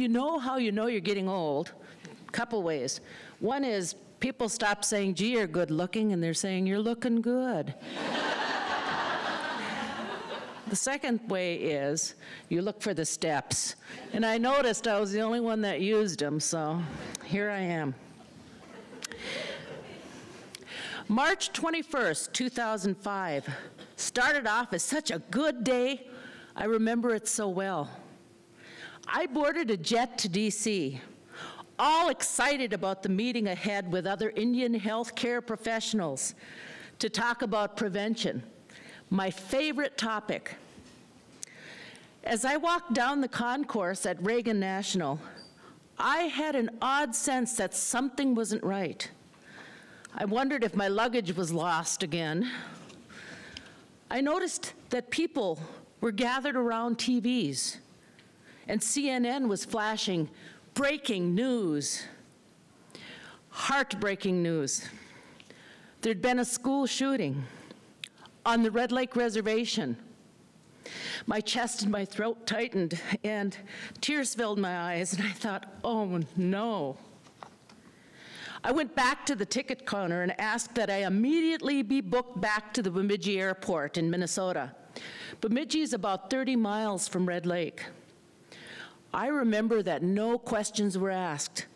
you know how you know you're getting old? A couple ways. One is people stop saying, gee, you're good looking, and they're saying, you're looking good. The second way is you look for the steps. And I noticed I was the only one that used them, so here I am. March 21st, 2005, started off as such a good day. I remember it so well. I boarded a jet to DC, all excited about the meeting ahead with other Indian healthcare professionals to talk about prevention, my favorite topic. As I walked down the concourse at Reagan National, I had an odd sense that something wasn't right. I wondered if my luggage was lost again. I noticed that people were gathered around TVs, and CNN was flashing breaking news, heartbreaking news. There'd been a school shooting on the Red Lake Reservation. My chest and my throat tightened, and tears filled my eyes, and I thought, oh no. I went back to the ticket counter and asked that I immediately be booked back to the Bemidji Airport in Minnesota. Bemidji is about 30 miles from Red Lake. I remember that no questions were asked.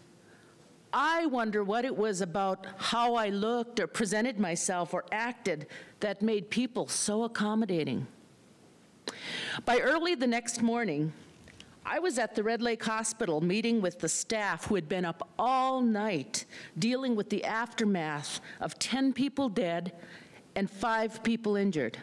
I wonder what it was about how I looked or presented myself or acted that made people so accommodating. By early the next morning, I was at the Red Lake Hospital meeting with the staff who had been up all night dealing with the aftermath of 10 people dead and 5 people injured.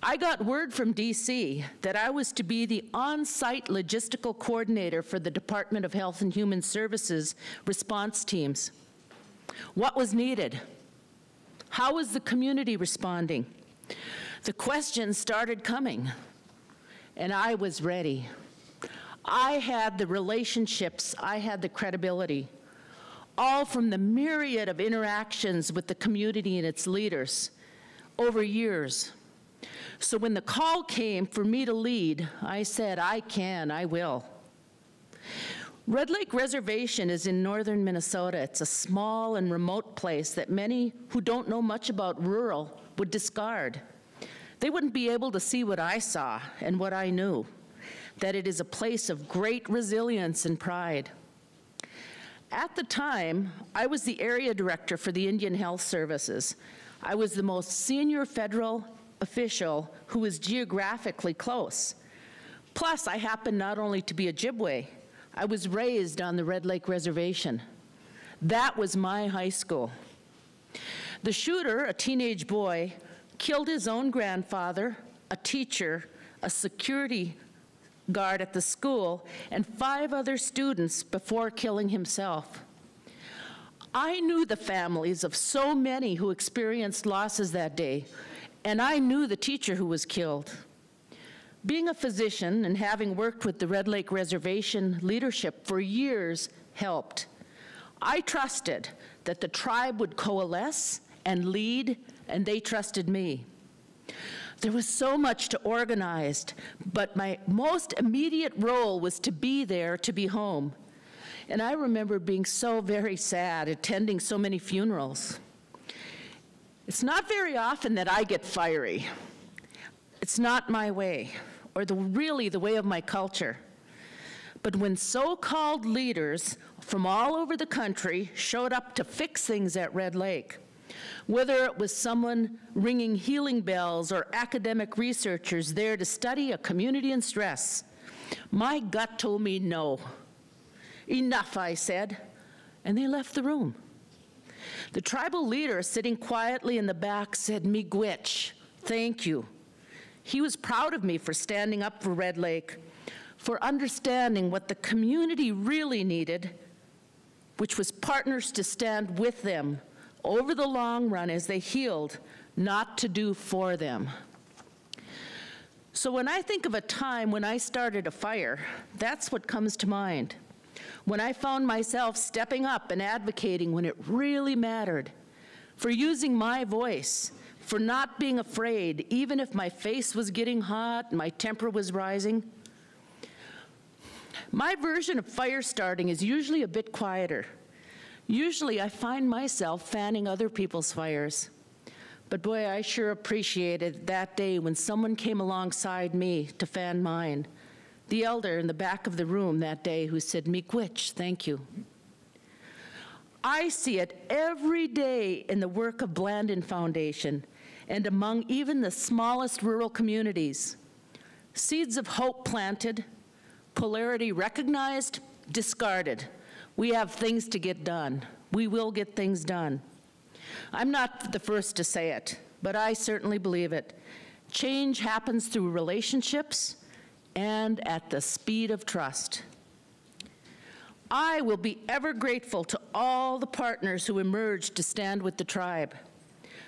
I got word from DC that I was to be the on-site logistical coordinator for the Department of Health and Human Services response teams. What was needed? How was the community responding? The questions started coming, and I was ready. I had the relationships, I had the credibility, all from the myriad of interactions with the community and its leaders over years. So when the call came for me to lead, I said, I can, I will. Red Lake Reservation is in northern Minnesota. It's a small and remote place that many who don't know much about rural would discard. They wouldn't be able to see what I saw and what I knew, that it is a place of great resilience and pride. At the time, I was the area director for the Indian Health Services. I was the most senior federal official who was geographically close. Plus, I happened not only to be a Ojibwe, I was raised on the Red Lake Reservation. That was my high school. The shooter, a teenage boy, killed his own grandfather, a teacher, a security guard at the school, and 5 other students before killing himself. I knew the families of so many who experienced losses that day, and I knew the teacher who was killed. Being a physician and having worked with the Red Lake Reservation leadership for years helped. I trusted that the tribe would coalesce and lead, and they trusted me. There was so much to organize, but my most immediate role was to be there, to be home. And I remember being so very sad, attending so many funerals. It's not very often that I get fiery. It's not my way, or really the way of my culture. But when so-called leaders from all over the country showed up to fix things at Red Lake, whether it was someone ringing healing bells or academic researchers there to study a community in stress, my gut told me no. Enough, I said, and they left the room. The tribal leader sitting quietly in the back said, "Miigwech, thank you." He was proud of me for standing up for Red Lake, for understanding what the community really needed, which was partners to stand with them over the long run as they healed, not to do for them. So when I think of a time when I started a fire, that's what comes to mind. When I found myself stepping up and advocating when it really mattered, for using my voice, for not being afraid, even if my face was getting hot and my temper was rising. My version of fire starting is usually a bit quieter. Usually I find myself fanning other people's fires. But boy, I sure appreciated that day when someone came alongside me to fan mine. The elder in the back of the room that day who said, "Miigwech, thank you." I see it every day in the work of Blandin Foundation and among even the smallest rural communities. Seeds of hope planted, polarity recognized, discarded. We have things to get done. We will get things done. I'm not the first to say it, but I certainly believe it. Change happens through relationships and at the speed of trust. I will be ever grateful to all the partners who emerged to stand with the tribe.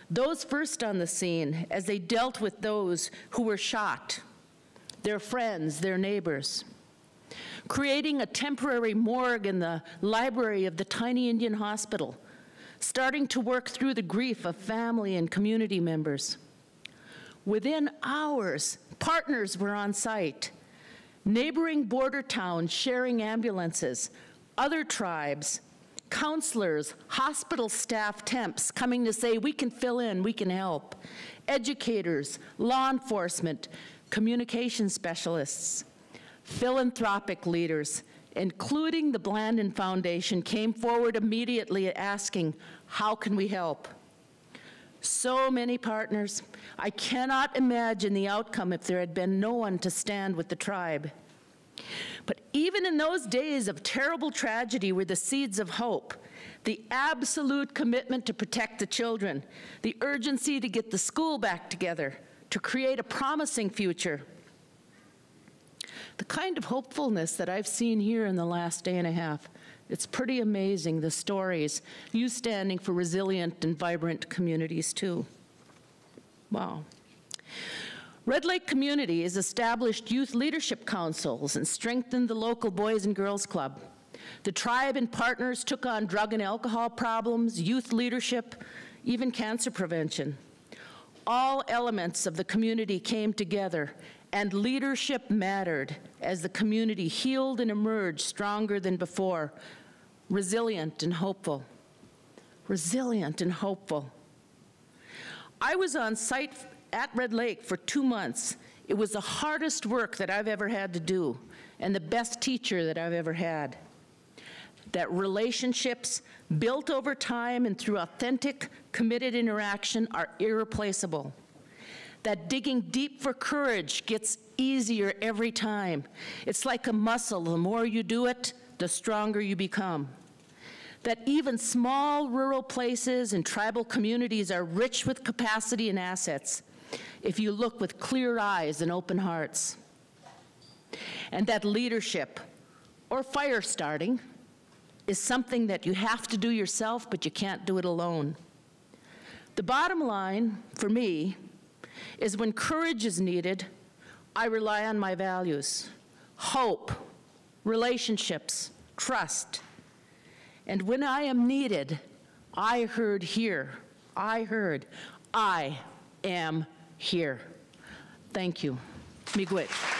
Those first on the scene as they dealt with those who were shot, their friends, their neighbors. Creating a temporary morgue in the library of the tiny Indian hospital, starting to work through the grief of family and community members. Within hours, partners were on site, neighboring border towns sharing ambulances, other tribes, counselors, hospital staff temps coming to say, we can fill in, we can help, educators, law enforcement, communication specialists, philanthropic leaders, including the Blandin Foundation, came forward immediately asking, how can we help? So many partners. I cannot imagine the outcome if there had been no one to stand with the tribe. But even in those days of terrible tragedy were the seeds of hope, the absolute commitment to protect the children, the urgency to get the school back together, to create a promising future. The kind of hopefulness that I've seen here in the last day and a half, it's pretty amazing, the stories. You standing for resilient and vibrant communities too. Wow. Red Lake Community has established youth leadership councils and strengthened the local Boys and Girls Club. The tribe and partners took on drug and alcohol problems, youth leadership, even cancer prevention. All elements of the community came together, and leadership mattered as the community healed and emerged stronger than before, resilient and hopeful. Resilient and hopeful. I was on site at Red Lake for 2 months. It was the hardest work that I've ever had to do, and the best teacher that I've ever had. That relationships built over time and through authentic, committed interaction are irreplaceable. That digging deep for courage gets easier every time. It's like a muscle. The more you do it, the stronger you become. That even small rural places and tribal communities are rich with capacity and assets if you look with clear eyes and open hearts. And that leadership, or fire starting, is something that you have to do yourself, but you can't do it alone. The bottom line, for me, is when courage is needed, I rely on my values: hope, relationships, trust. And when I am needed, I heard here. I heard, I am here. Thank you. Miigwech.